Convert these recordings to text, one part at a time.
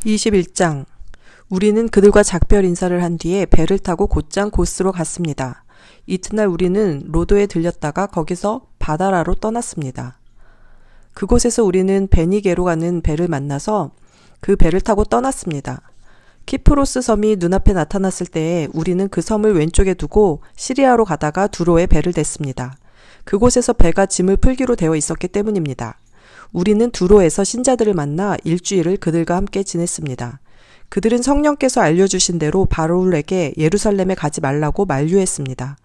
21장. 우리는 그들과 작별 인사를 한 뒤에 배를 타고 곧장 고스로 갔습니다. 이튿날 우리는 로도에 들렸다가 거기서 바다라로 떠났습니다. 그곳에서 우리는 베니게로 가는 배를 만나서 그 배를 타고 떠났습니다. 키프로스 섬이 눈앞에 나타났을 때에 우리는 그 섬을 왼쪽에 두고 시리아로 가다가 두로에 배를 댔습니다. 그곳에서 배가 짐을 풀기로 되어 있었기 때문입니다. 우리는 두로에서 신자들을 만나 일주일을 그들과 함께 지냈습니다. 그들은 성령께서 알려주신 대로 바울에게 예루살렘에 가지 말라고 만류했습니다.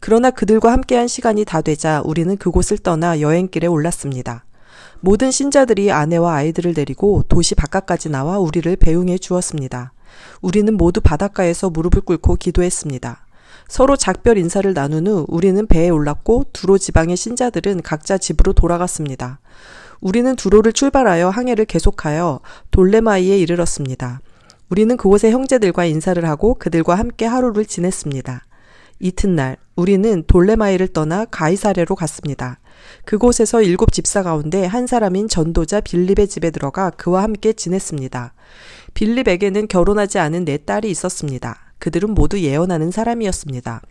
그러나 그들과 함께한 시간이 다 되자 우리는 그곳을 떠나 여행길에 올랐습니다. 모든 신자들이 아내와 아이들을 데리고 도시 바깥까지 나와 우리를 배웅해 주었습니다. 우리는 모두 바닷가에서 무릎을 꿇고 기도했습니다. 서로 작별 인사를 나눈 후 우리는 배에 올랐고 두로 지방의 신자들은 각자 집으로 돌아갔습니다. 우리는 두로를 출발하여 항해를 계속하여 돌레마이에 이르렀습니다. 우리는 그곳의 형제들과 인사를 하고 그들과 함께 하루를 지냈습니다. 이튿날 우리는 돌레마이를 떠나 가이사랴로 갔습니다. 그곳에서 7 집사 가운데 한 사람인 전도자 빌립의 집에 들어가 그와 함께 지냈습니다. 빌립에게는 결혼하지 않은 4 딸이 있었습니다. 그들은 모두 예언하는 사람이었습니다.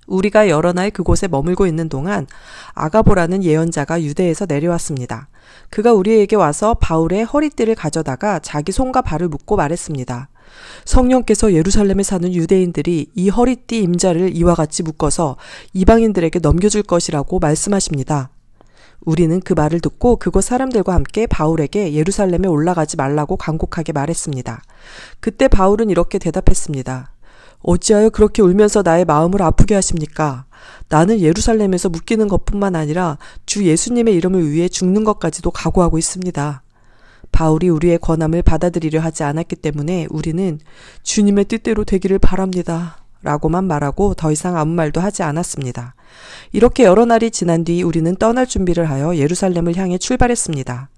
우리가 여러 날 그곳에 머물고 있는 동안 아가보라는 예언자가 유대에서 내려왔습니다. 그가 우리에게 와서 바울의 허리띠를 가져다가 자기 손과 발을 묶고 말했습니다. 성령께서 예루살렘에 사는 유대인들이 이 허리띠 임자를 이와 같이 묶어서 이방인들에게 넘겨줄 것이라고 말씀하십니다. 우리는 그 말을 듣고 그곳 사람들과 함께 바울에게 예루살렘에 올라가지 말라고 간곡하게 말했습니다. 그때 바울은 이렇게 대답했습니다. 어찌하여 그렇게 울면서 나의 마음을 아프게 하십니까? 나는 예루살렘에서 묶이는 것뿐만 아니라 주 예수님의 이름을 위해 죽는 것까지도 각오하고 있습니다. 바울이 우리의 권함을 받아들이려 하지 않았기 때문에 우리는 주님의 뜻대로 되기를 바랍니다. 라고만 말하고 더 이상 아무 말도 하지 않았습니다. 이렇게 여러 날이 지난 뒤 우리는 떠날 준비를 하여 예루살렘을 향해 출발했습니다.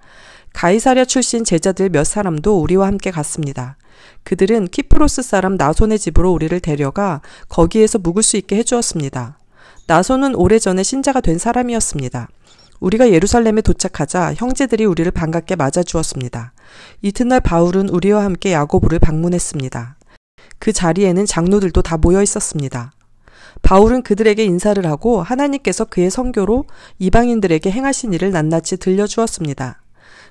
가이사랴 출신 제자들 몇 사람도 우리와 함께 갔습니다. 그들은 키프로스 사람 나손의 집으로 우리를 데려가 거기에서 묵을 수 있게 해주었습니다. 나손은 오래전에 신자가 된 사람이었습니다. 우리가 예루살렘에 도착하자 형제들이 우리를 반갑게 맞아주었습니다. 이튿날 바울은 우리와 함께 야고보를 방문했습니다. 그 자리에는 장로들도 다 모여 있었습니다. 바울은 그들에게 인사를 하고 하나님께서 그의 선교로 이방인들에게 행하신 일을 낱낱이 들려주었습니다.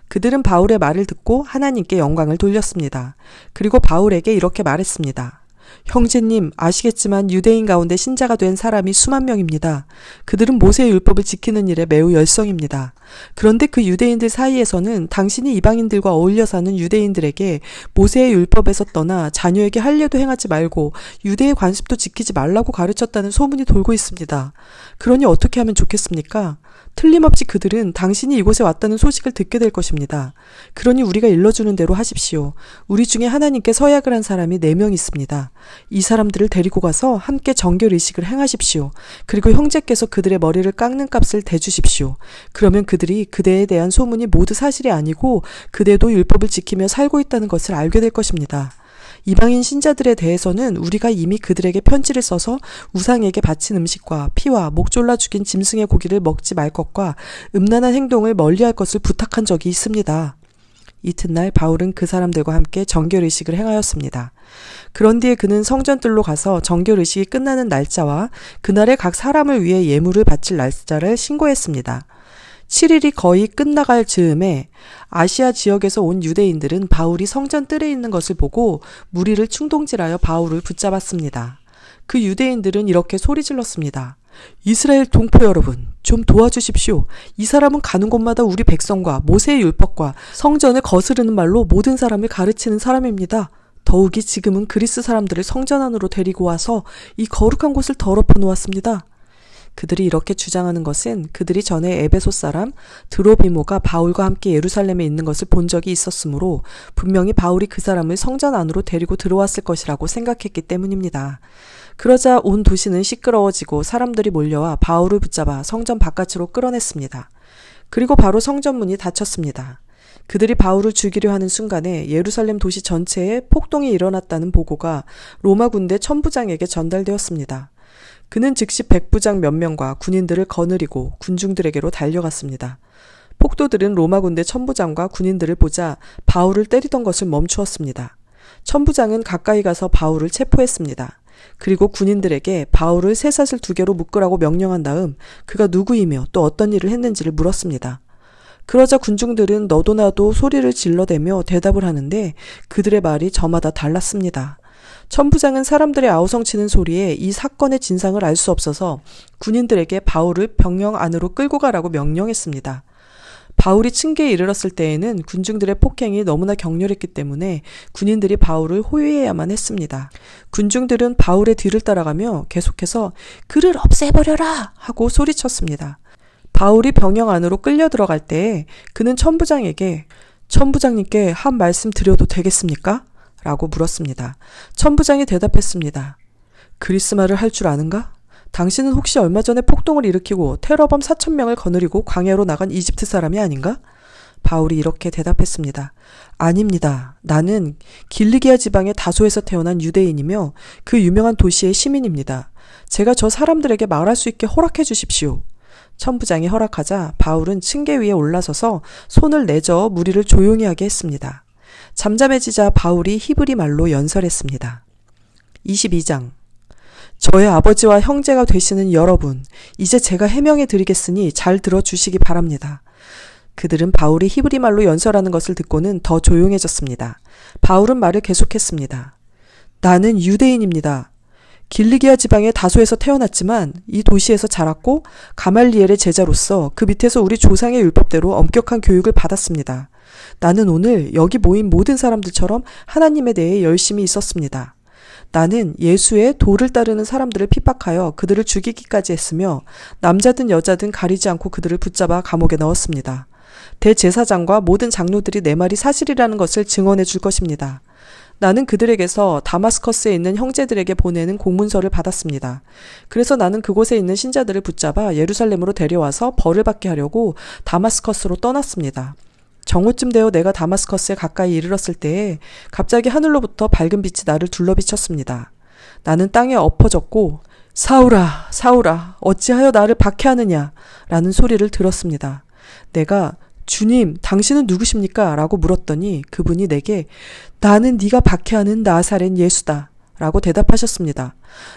그들은 바울의 말을 듣고 하나님께 영광을 돌렸습니다. 그리고 바울에게 이렇게 말했습니다. 형제님, 아시겠지만 유대인 가운데 신자가 된 사람이 수만 명입니다. 그들은 모세의 율법을 지키는 일에 매우 열성입니다. 그런데 그 유대인들 사이에서는 당신이 이방인들과 어울려 사는 유대인들에게 모세의 율법에서 떠나 자녀에게 할례도 행하지 말고 유대의 관습도 지키지 말라고 가르쳤다는 소문이 돌고 있습니다. 그러니 어떻게 하면 좋겠습니까? 틀림없이 그들은 당신이 이곳에 왔다는 소식을 듣게 될 것입니다. 그러니 우리가 일러주는 대로 하십시오. 우리 중에 하나님께 서약을 한 사람이 4명 있습니다. 이 사람들을 데리고 가서 함께 정결 의식을 행하십시오. 그리고 형제께서 그들의 머리를 깎는 값을 대주십시오. 그러면 그들이 그대에 대한 소문이 모두 사실이 아니고 그대도 율법을 지키며 살고 있다는 것을 알게 될 것입니다. 이방인 신자들에 대해서는 우리가 이미 그들에게 편지를 써서 우상에게 바친 음식과 피와 목 졸라 죽인 짐승의 고기를 먹지 말 것과 음란한 행동을 멀리할 것을 부탁한 적이 있습니다. 이튿날 바울은 그 사람들과 함께 정결의식을 행하였습니다. 그런 뒤에 그는 성전뜰로 가서 정결의식이 끝나는 날짜와 그날에 각 사람을 위해 예물을 바칠 날짜를 신고했습니다. 7일이 거의 끝나갈 즈음에 아시아 지역에서 온 유대인들은 바울이 성전 뜰에 있는 것을 보고 무리를 충동질하여 바울을 붙잡았습니다. 그 유대인들은 이렇게 소리질렀습니다. 이스라엘 동포 여러분, 좀 도와주십시오. 이 사람은 가는 곳마다 우리 백성과 모세의 율법과 성전을 거스르는 말로 모든 사람을 가르치는 사람입니다. 더욱이 지금은 그리스 사람들을 성전 안으로 데리고 와서 이 거룩한 곳을 더럽혀 놓았습니다. 그들이 이렇게 주장하는 것은 그들이 전에 에베소 사람 드로비모가 바울과 함께 예루살렘에 있는 것을 본 적이 있었으므로 분명히 바울이 그 사람을 성전 안으로 데리고 들어왔을 것이라고 생각했기 때문입니다. 그러자 온 도시는 시끄러워지고 사람들이 몰려와 바울을 붙잡아 성전 바깥으로 끌어냈습니다. 그리고 바로 성전 문이 닫혔습니다. 그들이 바울을 죽이려 하는 순간에 예루살렘 도시 전체에 폭동이 일어났다는 보고가 로마 군대 천부장에게 전달되었습니다. 그는 즉시 백부장 몇 명과 군인들을 거느리고 군중들에게로 달려갔습니다. 폭도들은 로마 군대 천부장과 군인들을 보자 바울을 때리던 것을 멈추었습니다. 천부장은 가까이 가서 바울을 체포했습니다. 그리고 군인들에게 바울을 쇠사슬 2개로 묶으라고 명령한 다음 그가 누구이며 또 어떤 일을 했는지를 물었습니다. 그러자 군중들은 너도 나도 소리를 질러대며 대답을 하는데 그들의 말이 저마다 달랐습니다. 천부장은 사람들의 아우성치는 소리에 이 사건의 진상을 알 수 없어서 군인들에게 바울을 병영 안으로 끌고 가라고 명령했습니다. 바울이 층계에 이르렀을 때에는 군중들의 폭행이 너무나 격렬했기 때문에 군인들이 바울을 호위해야만 했습니다. 군중들은 바울의 뒤를 따라가며 계속해서 그를 없애버려라 하고 소리쳤습니다. 바울이 병영 안으로 끌려 들어갈 때에 그는 천부장에게 천부장님께 한 말씀 드려도 되겠습니까? 라고 물었습니다. 천부장이 대답했습니다. 그리스말을 할 줄 아는가? 당신은 혹시 얼마 전에 폭동을 일으키고 테러범 4,000명을 거느리고 광야로 나간 이집트 사람이 아닌가? 바울이 이렇게 대답했습니다. 아닙니다. 나는 길리기아 지방의 다소에서 태어난 유대인이며 그 유명한 도시의 시민입니다. 제가 저 사람들에게 말할 수 있게 허락해 주십시오. 천부장이 허락하자 바울은 층계 위에 올라서서 손을 내저 무리를 조용히 하게 했습니다. 잠잠해지자 바울이 히브리 말로 연설했습니다. 22장 저의 아버지와 형제가 되시는 여러분, 이제 제가 해명해 드리겠으니 잘 들어주시기 바랍니다. 그들은 바울이 히브리 말로 연설하는 것을 듣고는 더 조용해졌습니다. 바울은 말을 계속했습니다. 나는 유대인입니다. 길리기아 지방의 다소에서 태어났지만 이 도시에서 자랐고 가말리엘의 제자로서 그 밑에서 우리 조상의 율법대로 엄격한 교육을 받았습니다. 나는 오늘 여기 모인 모든 사람들처럼 하나님에 대해 열심히 있었습니다. 나는 예수의 도를 따르는 사람들을 핍박하여 그들을 죽이기까지 했으며 남자든 여자든 가리지 않고 그들을 붙잡아 감옥에 넣었습니다. 대제사장과 모든 장로들이 내 말이 사실이라는 것을 증언해 줄 것입니다. 나는 그들에게서 다마스커스에 있는 형제들에게 보내는 공문서를 받았습니다. 그래서 나는 그곳에 있는 신자들을 붙잡아 예루살렘으로 데려와서 벌을 받게 하려고 다마스커스로 떠났습니다. 정오쯤 되어 내가 다마스커스에 가까이 이르렀을 때에 갑자기 하늘로부터 밝은 빛이 나를 둘러비쳤습니다. 나는 땅에 엎어졌고 사울아, 사울아, 어찌하여 나를 박해하느냐? 라는 소리를 들었습니다. 내가 주님, 당신은 누구십니까? 라고 물었더니 그분이 내게 나는 네가 박해하는 나사렛 예수다. 라고 대답하셨습니다.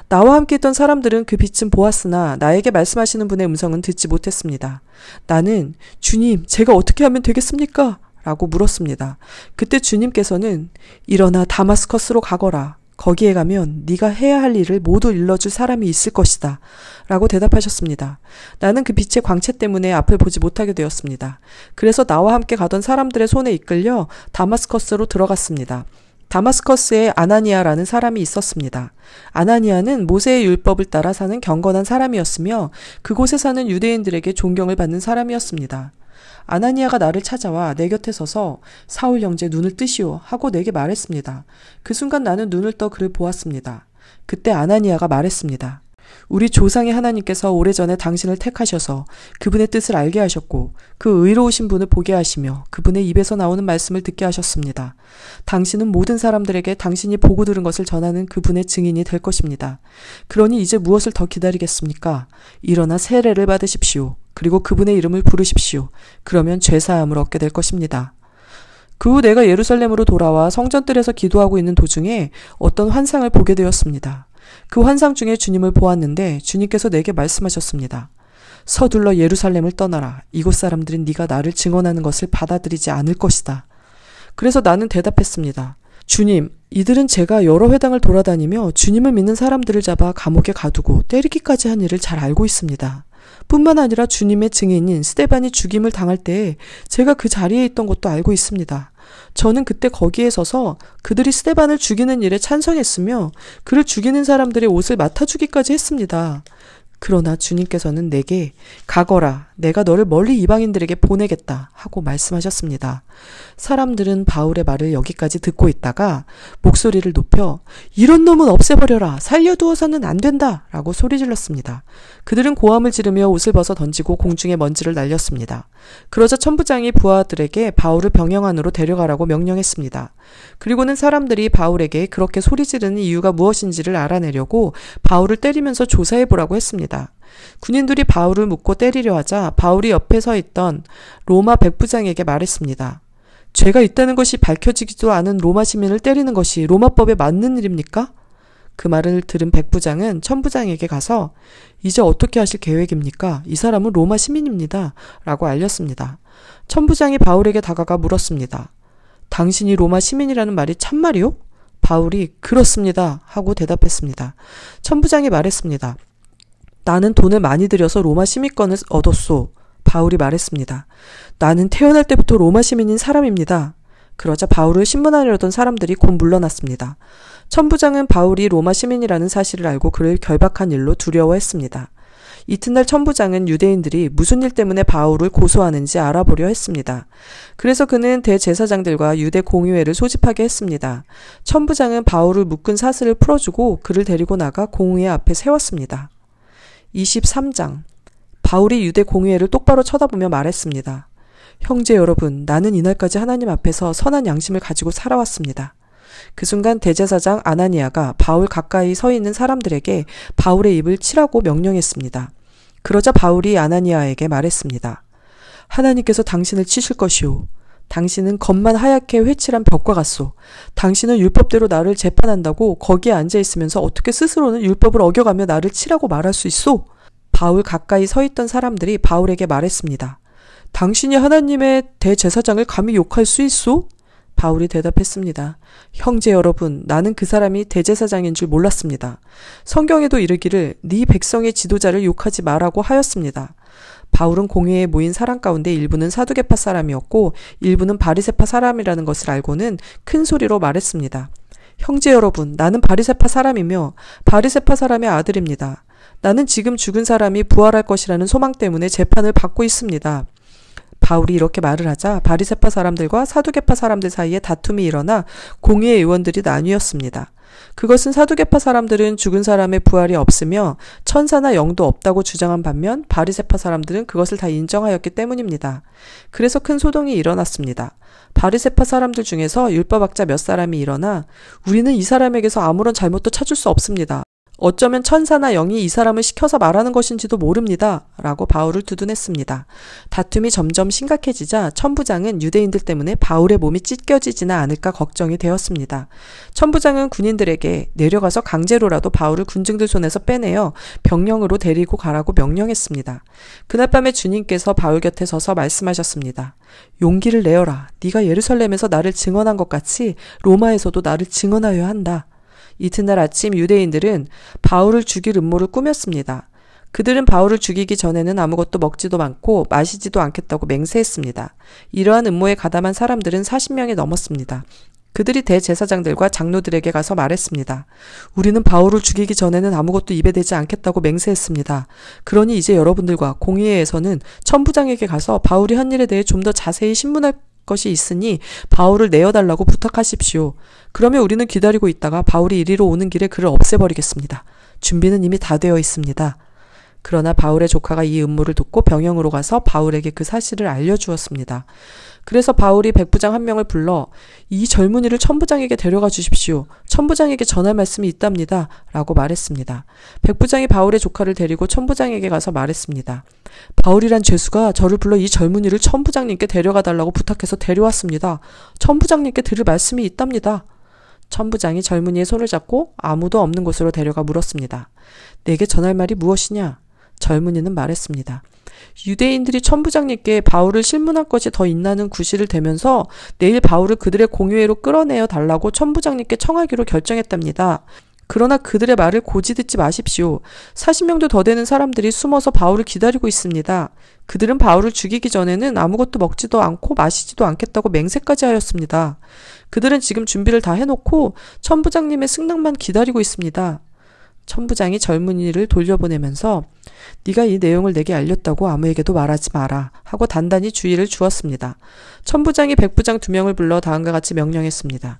나와 함께 있던 사람들은 그 빛은 보았으나 나에게 말씀하시는 분의 음성은 듣지 못했습니다. 나는 주님, 제가 어떻게 하면 되겠습니까? 라고 물었습니다. 그때 주님께서는 일어나 다마스커스로 가거라. 거기에 가면 네가 해야 할 일을 모두 일러줄 사람이 있을 것이다. 라고 대답하셨습니다. 나는 그 빛의 광채 때문에 앞을 보지 못하게 되었습니다. 그래서 나와 함께 가던 사람들의 손에 이끌려 다마스커스로 들어갔습니다. 다마스커스에 아나니아라는 사람이 있었습니다. 아나니아는 모세의 율법을 따라 사는 경건한 사람이었으며 그곳에 사는 유대인들에게 존경을 받는 사람이었습니다. 아나니아가 나를 찾아와 내 곁에 서서 사울 형제 눈을 뜨시오 하고 내게 말했습니다. 그 순간 나는 눈을 떠 그를 보았습니다. 그때 아나니아가 말했습니다. 우리 조상의 하나님께서 오래전에 당신을 택하셔서 그분의 뜻을 알게 하셨고 그 의로우신 분을 보게 하시며 그분의 입에서 나오는 말씀을 듣게 하셨습니다. 당신은 모든 사람들에게 당신이 보고 들은 것을 전하는 그분의 증인이 될 것입니다. 그러니 이제 무엇을 더 기다리겠습니까? 일어나 세례를 받으십시오. 그리고 그분의 이름을 부르십시오. 그러면 죄사함을 얻게 될 것입니다. 그 후 내가 예루살렘으로 돌아와 성전뜰에서 기도하고 있는 도중에 어떤 환상을 보게 되었습니다. 그 환상 중에 주님을 보았는데 주님께서 내게 말씀하셨습니다. 서둘러 예루살렘을 떠나라. 이곳 사람들은 네가 나를 증언하는 것을 받아들이지 않을 것이다. 그래서 나는 대답했습니다. 주님, 이들은 제가 여러 회당을 돌아다니며 주님을 믿는 사람들을 잡아 감옥에 가두고 때리기까지 한 일을 잘 알고 있습니다. 뿐만 아니라 주님의 증인인 스데반이 죽임을 당할 때에 제가 그 자리에 있던 것도 알고 있습니다. 저는 그때 거기에 서서 그들이 스데반을 죽이는 일에 찬성했으며 그를 죽이는 사람들의 옷을 맡아주기까지 했습니다. 그러나 주님께서는 내게 가거라, 내가 너를 멀리 이방인들에게 보내겠다 하고 말씀하셨습니다. 사람들은 바울의 말을 여기까지 듣고 있다가 목소리를 높여 이런 놈은 없애버려라, 살려두어서는 안 된다 라고 소리질렀습니다. 그들은 고함을 지르며 옷을 벗어 던지고 공중에 먼지를 날렸습니다. 그러자 천부장이 부하들에게 바울을 병영 안으로 데려가라고 명령했습니다. 그리고는 사람들이 바울에게 그렇게 소리 지르는 이유가 무엇인지를 알아내려고 바울을 때리면서 조사해보라고 했습니다. 군인들이 바울을 묶고 때리려 하자 바울이 옆에 서 있던 로마 백부장에게 말했습니다. 죄가 있다는 것이 밝혀지지도 않은 로마 시민을 때리는 것이 로마법에 맞는 일입니까? 그 말을 들은 백부장은 천부장에게 가서 이제 어떻게 하실 계획입니까? 이 사람은 로마 시민입니다. 라고 알렸습니다. 천부장이 바울에게 다가가 물었습니다. 당신이 로마 시민이라는 말이 참말이요? 바울이 그렇습니다. 하고 대답했습니다. 천부장이 말했습니다. 나는 돈을 많이 들여서 로마 시민권을 얻었소. 바울이 말했습니다. 나는 태어날 때부터 로마 시민인 사람입니다. 그러자 바울을 신문하려던 사람들이 곧 물러났습니다. 천부장은 바울이 로마 시민이라는 사실을 알고 그를 결박한 일로 두려워했습니다. 이튿날 천부장은 유대인들이 무슨 일 때문에 바울을 고소하는지 알아보려 했습니다. 그래서 그는 대제사장들과 유대 공의회를 소집하게 했습니다. 천부장은 바울을 묶은 사슬을 풀어주고 그를 데리고 나가 공의회 앞에 세웠습니다. 23장. 바울이 유대 공의회를 똑바로 쳐다보며 말했습니다. 형제 여러분, 나는 이날까지 하나님 앞에서 선한 양심을 가지고 살아왔습니다. 그 순간 대제사장 아나니아가 바울 가까이 서 있는 사람들에게 바울의 입을 치라고 명령했습니다. 그러자 바울이 아나니아에게 말했습니다. 하나님께서 당신을 치실 것이오. 당신은 겉만 하얗게 회칠한 벽과 같소. 당신은 율법대로 나를 재판한다고 거기에 앉아있으면서 어떻게 스스로는 율법을 어겨가며 나를 치라고 말할 수 있소? 바울 가까이 서 있던 사람들이 바울에게 말했습니다. 당신이 하나님의 대제사장을 감히 욕할 수 있소? 바울이 대답했습니다. 형제 여러분, 나는 그 사람이 대제사장인 줄 몰랐습니다. 성경에도 이르기를 네 백성의 지도자를 욕하지 말라고 하였습니다. 바울은 공회에 모인 사람 가운데 일부는 사두개파 사람이었고 일부는 바리새파 사람이라는 것을 알고는 큰 소리로 말했습니다. 형제 여러분, 나는 바리새파 사람이며 바리새파 사람의 아들입니다. 나는 지금 죽은 사람이 부활할 것이라는 소망 때문에 재판을 받고 있습니다. 바울이 이렇게 말을 하자 바리새파 사람들과 사두개파 사람들 사이에 다툼이 일어나 공의회 의원들이 나뉘었습니다. 그것은 사두개파 사람들은 죽은 사람의 부활이 없으며 천사나 영도 없다고 주장한 반면 바리새파 사람들은 그것을 다 인정하였기 때문입니다. 그래서 큰 소동이 일어났습니다. 바리새파 사람들 중에서 율법학자 몇 사람이 일어나 우리는 이 사람에게서 아무런 잘못도 찾을 수 없습니다. 어쩌면 천사나 영이 이 사람을 시켜서 말하는 것인지도 모릅니다. 라고 바울을 두둔했습니다. 다툼이 점점 심각해지자 천부장은 유대인들 때문에 바울의 몸이 찢겨지지는 않을까 걱정이 되었습니다. 천부장은 군인들에게 내려가서 강제로라도 바울을 군중들 손에서 빼내어 병영으로 데리고 가라고 명령했습니다. 그날 밤에 주님께서 바울 곁에 서서 말씀하셨습니다. 용기를 내어라. 네가 예루살렘에서 나를 증언한 것 같이 로마에서도 나를 증언하여야 한다. 이튿날 아침 유대인들은 바울을 죽일 음모를 꾸몄습니다. 그들은 바울을 죽이기 전에는 아무것도 먹지도 않고 마시지도 않겠다고 맹세했습니다. 이러한 음모에 가담한 사람들은 40명이 넘었습니다. 그들이 대제사장들과 장로들에게 가서 말했습니다. 우리는 바울을 죽이기 전에는 아무것도 입에 대지 않겠다고 맹세했습니다. 그러니 이제 여러분들과 공의회에서는 천부장에게 가서 바울이 한 일에 대해 좀 더 자세히 신문할 것이 있으니 바울을 내어달라고 부탁하십시오. 그러면 우리는 기다리고 있다가 바울이 이리로 오는 길에 그를 없애버리겠습니다. 준비는 이미 다 되어 있습니다. 그러나 바울의 조카가 이 음모를 듣고 병영으로 가서 바울에게 그 사실을 알려주었습니다. 그래서 바울이 백부장 한 명을 불러 이 젊은이를 천부장에게 데려가 주십시오. 천부장에게 전할 말씀이 있답니다. 라고 말했습니다. 백부장이 바울의 조카를 데리고 천부장에게 가서 말했습니다. 바울이란 죄수가 저를 불러 이 젊은이를 천부장님께 데려가 달라고 부탁해서 데려왔습니다. 천부장님께 들을 말씀이 있답니다. 천부장이 젊은이의 손을 잡고 아무도 없는 곳으로 데려가 물었습니다. 내게 전할 말이 무엇이냐? 젊은이는 말했습니다. 유대인들이 천부장님께 바울을 실문할 것이 더 있나는 구실을 대면서 내일 바울을 그들의 공의회로 끌어내어 달라고 천부장님께 청하기로 결정했답니다. 그러나 그들의 말을 고지 듣지 마십시오. 40명도 더 되는 사람들이 숨어서 바울을 기다리고 있습니다. 그들은 바울을 죽이기 전에는 아무것도 먹지도 않고 마시지도 않겠다고 맹세까지 하였습니다. 그들은 지금 준비를 다 해놓고 천부장님의 승낙만 기다리고 있습니다. 천부장이 젊은이를 돌려보내면서 네가 이 내용을 내게 알렸다고 아무에게도 말하지 마라 하고 단단히 주의를 주었습니다. 천부장이 백부장 2명을 불러 다음과 같이 명령했습니다.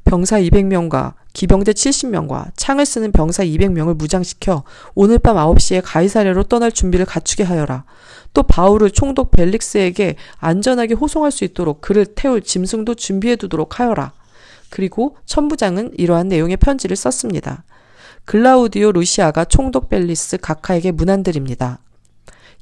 병사 200명과 기병대 70명과 창을 쓰는 병사 200명을 무장시켜 오늘 밤 9시에 가이사랴로 떠날 준비를 갖추게 하여라. 또 바울을 총독 벨릭스에게 안전하게 호송할 수 있도록 그를 태울 짐승도 준비해 두도록 하여라. 그리고 천부장은 이러한 내용의 편지를 썼습니다. 글라우디오 루시아가 총독 벨리스 가카에게 문안드립니다.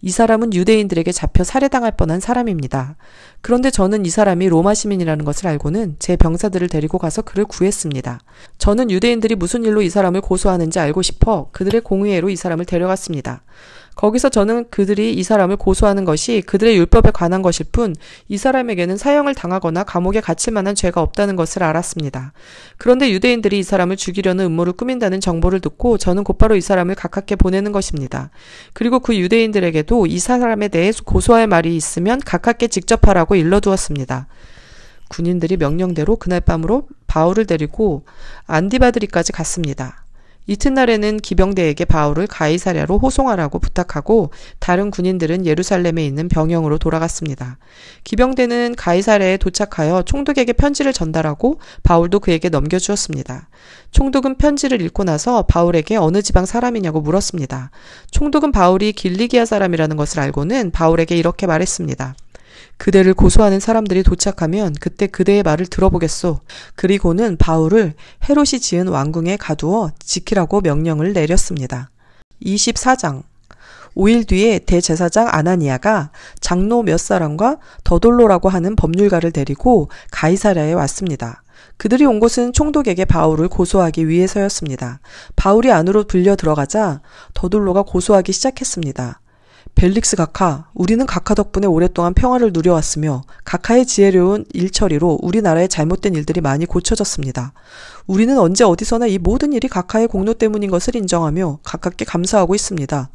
이 사람은 유대인들에게 잡혀 살해당할 뻔한 사람입니다. 그런데 저는 이 사람이 로마 시민이라는 것을 알고는 제 병사들을 데리고 가서 그를 구했습니다. 저는 유대인들이 무슨 일로 이 사람을 고소하는지 알고 싶어 그들의 공의회로 이 사람을 데려갔습니다. 거기서 저는 그들이 이 사람을 고소하는 것이 그들의 율법에 관한 것일 뿐 이 사람에게는 사형을 당하거나 감옥에 갇힐 만한 죄가 없다는 것을 알았습니다. 그런데 유대인들이 이 사람을 죽이려는 음모를 꾸민다는 정보를 듣고 저는 곧바로 이 사람을 가깝게 보내는 것입니다. 그리고 그 유대인들에게도 이 사람에 대해 고소할 말이 있으면 가깝게 직접 하라고 일러두었습니다. 군인들이 명령대로 그날 밤으로 바울을 데리고 안디바드리까지 갔습니다. 이튿날에는 기병대에게 바울을 가이사랴로 호송하라고 부탁하고 다른 군인들은 예루살렘에 있는 병영으로 돌아갔습니다. 기병대는 가이사랴에 도착하여 총독에게 편지를 전달하고 바울도 그에게 넘겨주었습니다. 총독은 편지를 읽고 나서 바울에게 어느 지방 사람이냐고 물었습니다. 총독은 바울이 길리기아 사람이라는 것을 알고는 바울에게 이렇게 말했습니다. 그대를 고소하는 사람들이 도착하면 그때 그대의 말을 들어보겠소. 그리고는 바울을 헤롯이 지은 왕궁에 가두어 지키라고 명령을 내렸습니다. 24장 5일 뒤에 대제사장 아나니아가 장로 몇 사람과 더돌로라고 하는 법률가를 데리고 가이사랴에 왔습니다. 그들이 온 곳은 총독에게 바울을 고소하기 위해서였습니다. 바울이 안으로 불려 들어가자 더돌로가 고소하기 시작했습니다. 벨릭스 가카, 우리는 가카 덕분에 오랫동안 평화를 누려왔으며 가카의 지혜로운 일처리로 우리나라의 잘못된 일들이 많이 고쳐졌습니다. 우리는 언제 어디서나 이 모든 일이 가카의 공로 때문인 것을 인정하며 가깝게 감사하고 있습니다.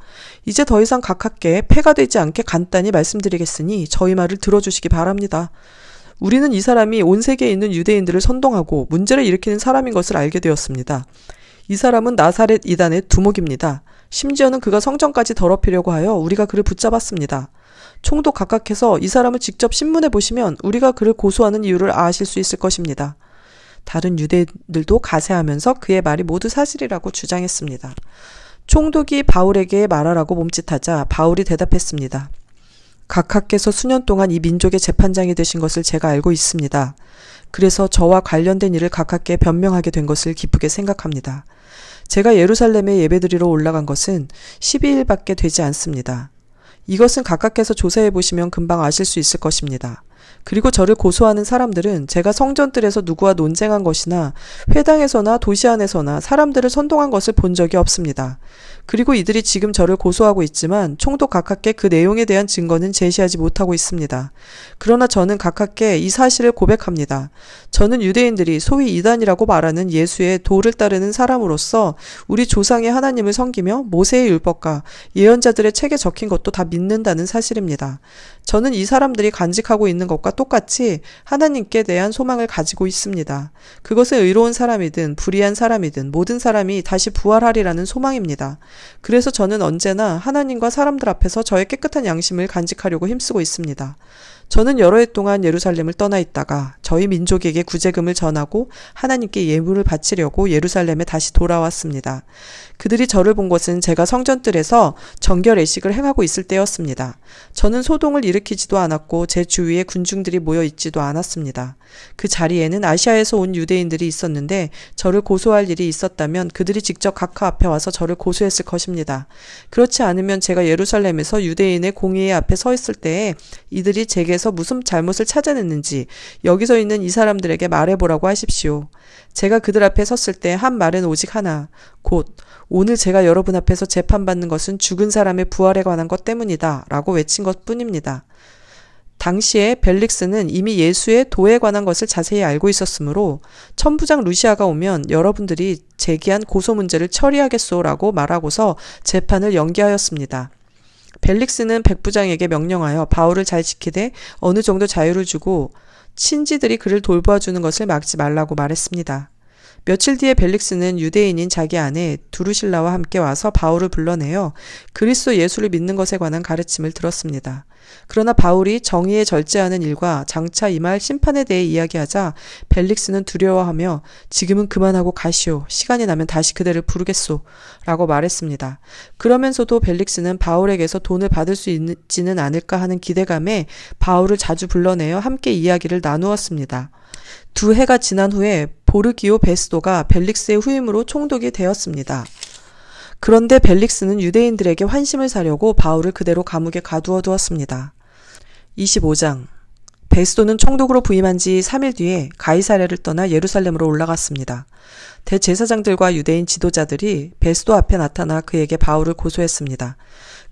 이제 더 이상 가깝게 폐가 되지 않게 간단히 말씀드리겠으니 저희 말을 들어주시기 바랍니다. 우리는 이 사람이 온 세계에 있는 유대인들을 선동하고 문제를 일으키는 사람인 것을 알게 되었습니다. 이 사람은 나사렛 이단의 두목입니다. 심지어는 그가 성전까지 더럽히려고 하여 우리가 그를 붙잡았습니다. 총독 각각해서 이 사람을 직접 신문해 보시면 우리가 그를 고소하는 이유를 아실 수 있을 것입니다. 다른 유대인들도 가세하면서 그의 말이 모두 사실이라고 주장했습니다. 총독이 바울에게 말하라고 몸짓하자 바울이 대답했습니다. 각하께서 수년 동안 이 민족의 재판장이 되신 것을 제가 알고 있습니다. 그래서 저와 관련된 일을 각하께 변명하게 된 것을 기쁘게 생각합니다. 제가 예루살렘에 예배드리러 올라간 것은 12일밖에 되지 않습니다. 이것은 각하께서 조사해 보시면 금방 아실 수 있을 것입니다. 그리고 저를 고소하는 사람들은 제가 성전들에서 누구와 논쟁한 것이나 회당에서나 도시 안에서나 사람들을 선동한 것을 본 적이 없습니다. 그리고 이들이 지금 저를 고소하고 있지만 총독 각하께 그 내용에 대한 증거는 제시하지 못하고 있습니다. 그러나 저는 각하께 이 사실을 고백합니다. 저는 유대인들이 소위 이단이라고 말하는 예수의 도를 따르는 사람으로서 우리 조상의 하나님을 섬기며 모세의 율법과 예언자들의 책에 적힌 것도 다 믿는다는 사실입니다. 저는 이 사람들이 간직하고 있는 것과 똑같이 하나님께 대한 소망을 가지고 있습니다. 그것은 의로운 사람이든 불의한 사람이든 모든 사람이 다시 부활하리라는 소망입니다. 그래서 저는 언제나 하나님과 사람들 앞에서 저의 깨끗한 양심을 간직하려고 힘쓰고 있습니다. 저는 여러 해 동안 예루살렘을 떠나 있다가 저희 민족에게 구제금을 전하고 하나님께 예물을 바치려고 예루살렘에 다시 돌아왔습니다. 그들이 저를 본 것은 제가 성전뜰에서 정결 예식을 행하고 있을 때였습니다. 저는 소동을 일으키지도 않았고 제 주위에 군중들이 모여 있지도 않았습니다. 그 자리에는 아시아에서 온 유대인들이 있었는데 저를 고소할 일이 있었다면 그들이 직접 각하 앞에 와서 저를 고소했을 것입니다. 그렇지 않으면 제가 예루살렘에서 유대인의 공의회 앞에 서 있을 때에 이들이 제게서 무슨 잘못을 찾아냈는지 여기서 있는 이 사람들에게 말해보라고 하십시오. 제가 그들 앞에 섰을 때 한 말은 오직 하나, 곧 오늘 제가 여러분 앞에서 재판받는 것은 죽은 사람의 부활에 관한 것 때문이다 라고 외친 것뿐입니다. 당시에 벨릭스는 이미 예수의 도에 관한 것을 자세히 알고 있었으므로 천부장 루시아가 오면 여러분들이 제기한 고소 문제를 처리하겠소라고 말하고서 재판을 연기하였습니다. 벨릭스는 백부장에게 명령하여 바울을 잘 지키되 어느 정도 자유를 주고 친지들이 그를 돌봐주는 것을 막지 말라고 말했습니다. 며칠 뒤에 벨릭스는 유대인인 자기 아내 두루실라와 함께 와서 바울을 불러내어 그리스도 예수를 믿는 것에 관한 가르침을 들었습니다. 그러나 바울이 정의에 절제하는 일과 장차 임할 심판에 대해 이야기하자 벨릭스는 두려워하며 지금은 그만하고 가시오. 시간이 나면 다시 그대를 부르겠소. 라고 말했습니다. 그러면서도 벨릭스는 바울에게서 돈을 받을 수 있지는 않을까 하는 기대감에 바울을 자주 불러내어 함께 이야기를 나누었습니다. 2해가 지난 후에 보르기오 베스도가 벨릭스의 후임으로 총독이 되었습니다. 그런데 벨릭스는 유대인들에게 환심을 사려고 바울을 그대로 감옥에 가두어 두었습니다. 25장. 베스도는 총독으로 부임한 지 3일 뒤에 가이사랴를 떠나 예루살렘으로 올라갔습니다. 대제사장들과 유대인 지도자들이 베스도 앞에 나타나 그에게 바울을 고소했습니다.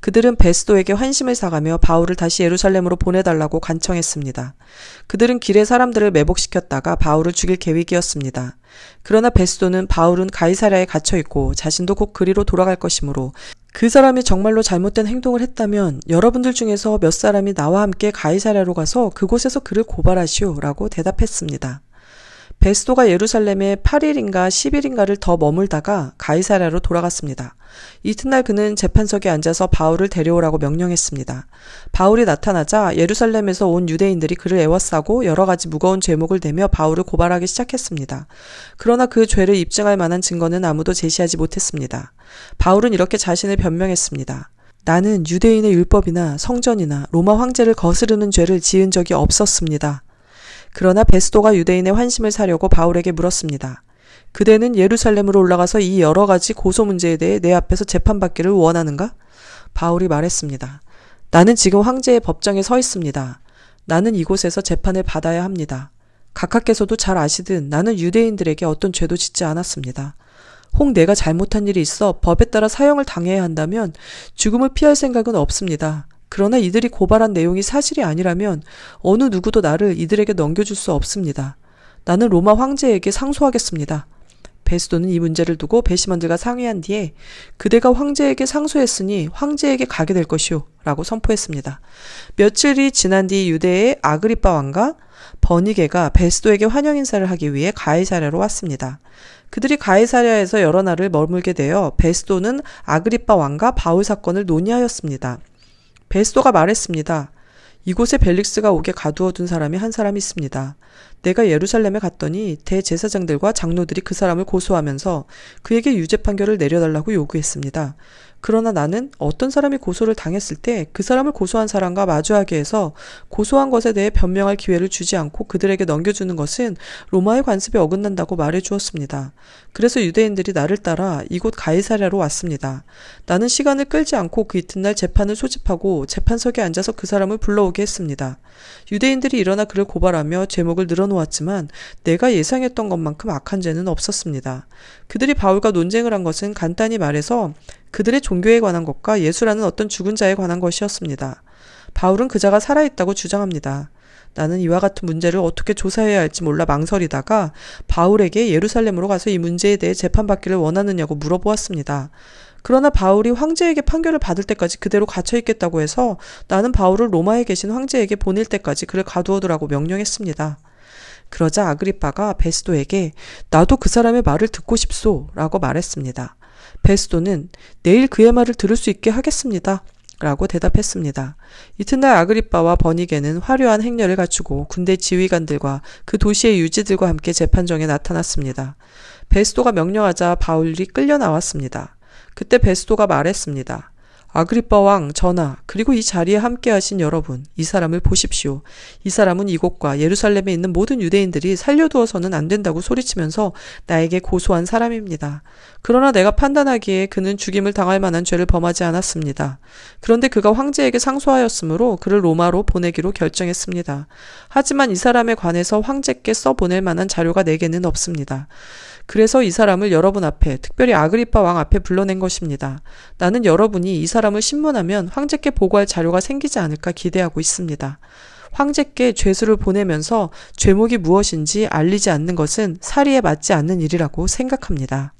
그들은 베스도에게 환심을 사가며 바울을 다시 예루살렘으로 보내달라고 간청했습니다. 그들은 길에 사람들을 매복시켰다가 바울을 죽일 계획이었습니다. 그러나 베스도는 바울은 가이사랴에 갇혀있고 자신도 곧 그리로 돌아갈 것이므로 그 사람이 정말로 잘못된 행동을 했다면 여러분들 중에서 몇 사람이 나와 함께 가이사랴로 가서 그곳에서 그를 고발하시오 라고 대답했습니다. 베스도가 예루살렘에 8일인가 10일인가를 더 머물다가 가이사랴로 돌아갔습니다. 이튿날 그는 재판석에 앉아서 바울을 데려오라고 명령했습니다. 바울이 나타나자 예루살렘에서 온 유대인들이 그를 애워싸고 여러 가지 무거운 죄목을 대며 바울을 고발하기 시작했습니다. 그러나 그 죄를 입증할 만한 증거는 아무도 제시하지 못했습니다. 바울은 이렇게 자신을 변명했습니다. 나는 유대인의 율법이나 성전이나 로마 황제를 거스르는 죄를 지은 적이 없었습니다. 그러나 베스도가 유대인의 환심을 사려고 바울에게 물었습니다. 그대는 예루살렘으로 올라가서 이 여러 가지 고소 문제에 대해 내 앞에서 재판받기를 원하는가? 바울이 말했습니다. 나는 지금 황제의 법정에 서 있습니다. 나는 이곳에서 재판을 받아야 합니다. 각하께서도 잘 아시듯 나는 유대인들에게 어떤 죄도 짓지 않았습니다. 혹 내가 잘못한 일이 있어 법에 따라 사형을 당해야 한다면 죽음을 피할 생각은 없습니다. 그러나 이들이 고발한 내용이 사실이 아니라면 어느 누구도 나를 이들에게 넘겨줄 수 없습니다. 나는 로마 황제에게 상소하겠습니다. 베스도는 이 문제를 두고 배심원들과 상의한 뒤에 그대가 황제에게 상소했으니 황제에게 가게 될 것이오 라고 선포했습니다. 며칠이 지난 뒤 유대의 아그리빠 왕과 버니게가 베스도에게 환영 인사를 하기 위해 가이사랴로 왔습니다. 그들이 가이사랴에서 여러 날을 머물게 되어 베스도는 아그리빠 왕과 바울 사건을 논의하였습니다. 베스도가 말했습니다. 이곳에 벨릭스가 오게 가두어둔 사람이 한 사람이 있습니다. 내가 예루살렘에 갔더니 대제사장들과 장로들이 그 사람을 고소하면서 그에게 유죄 판결을 내려달라고 요구했습니다. 그러나 나는 어떤 사람이 고소를 당했을 때 그 사람을 고소한 사람과 마주하게 해서 고소한 것에 대해 변명할 기회를 주지 않고 그들에게 넘겨주는 것은 로마의 관습에 어긋난다고 말해주었습니다. 그래서 유대인들이 나를 따라 이곳 가이사랴로 왔습니다. 나는 시간을 끌지 않고 그 이튿날 재판을 소집하고 재판석에 앉아서 그 사람을 불러오게 했습니다. 유대인들이 일어나 그를 고발하며 제목을 늘어놓았지만 내가 예상했던 것만큼 악한 죄는 없었습니다. 그들이 바울과 논쟁을 한 것은 간단히 말해서 그들의 종교에 관한 것과 예수라는 어떤 죽은 자에 관한 것이었습니다. 바울은 그자가 살아있다고 주장합니다. 나는 이와 같은 문제를 어떻게 조사해야 할지 몰라 망설이다가 바울에게 예루살렘으로 가서 이 문제에 대해 재판받기를 원하느냐고 물어보았습니다. 그러나 바울이 황제에게 판결을 받을 때까지 그대로 갇혀있겠다고 해서 나는 바울을 로마에 계신 황제에게 보낼 때까지 그를 가두어두라고 명령했습니다. 그러자 아그리빠가 베스도에게 나도 그 사람의 말을 듣고 싶소 라고 말했습니다. 베스도는 내일 그의 말을 들을 수 있게 하겠습니다 라고 대답했습니다. 이튿날 아그리빠와 버니게는 화려한 행렬을 갖추고 군대 지휘관들과 그 도시의 유지들과 함께 재판정에 나타났습니다. 베스도가 명령하자 바울이 끌려 나왔습니다. 그때 베스도가 말했습니다. 아그리빠 왕, 전하, 그리고 이 자리에 함께 하신 여러분, 이 사람을 보십시오. 이 사람은 이곳과 예루살렘에 있는 모든 유대인들이 살려두어서는 안 된다고 소리치면서 나에게 고소한 사람입니다. 그러나 내가 판단하기에 그는 죽임을 당할 만한 죄를 범하지 않았습니다. 그런데 그가 황제에게 상소하였으므로 그를 로마로 보내기로 결정했습니다. 하지만 이 사람에 관해서 황제께 써보낼 만한 자료가 내게는 없습니다. 그래서 이 사람을 여러분 앞에, 특별히 아그리빠 왕 앞에 불러낸 것입니다. 나는 여러분이 이 사람을 신문하면 황제께 보고할 자료가 생기지 않을까 기대하고 있습니다. 황제께 죄수를 보내면서 죄목이 무엇인지 알리지 않는 것은 사리에 맞지 않는 일이라고 생각합니다.